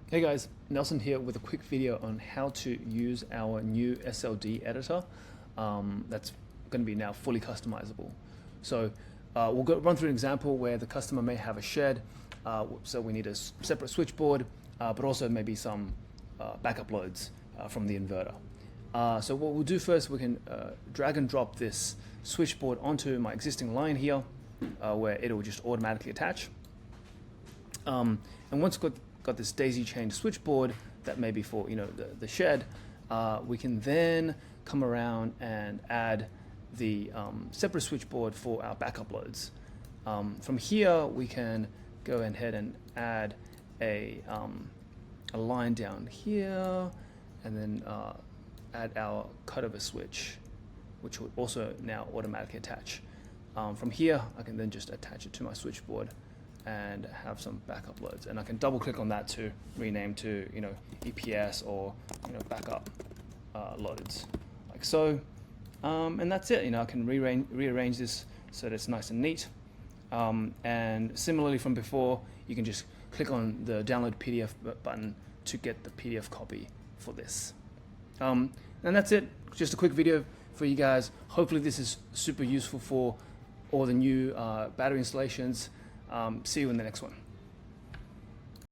Hey guys, Nelson here with a quick video on how to use our new SLD editor that's going to be now fully customizable. So we'll run through an example where the customer may have a shed, so we need a separate switchboard, but also maybe some backup loads from the inverter. So what we'll do first, we can drag and drop this switchboard onto my existing line here, where it'll just automatically attach. And once we've got this daisy chained switchboard that may be for the shed, we can then come around and add the separate switchboard for our backup loads. From here we can go ahead and add a line down here, and then add our cutover switch, which will also now automatically attach. From here I can then just attach it to my switchboard and have some backup loads, and I can double click on that to rename to EPS or backup loads, like so, and that's it. I can rearrange this so that it's nice and neat, and similarly from before, you can just click on the download PDF button to get the PDF copy for this, and that's it. Just a quick video for you guys. Hopefully this is super useful for all the new battery installations. See you in the next one.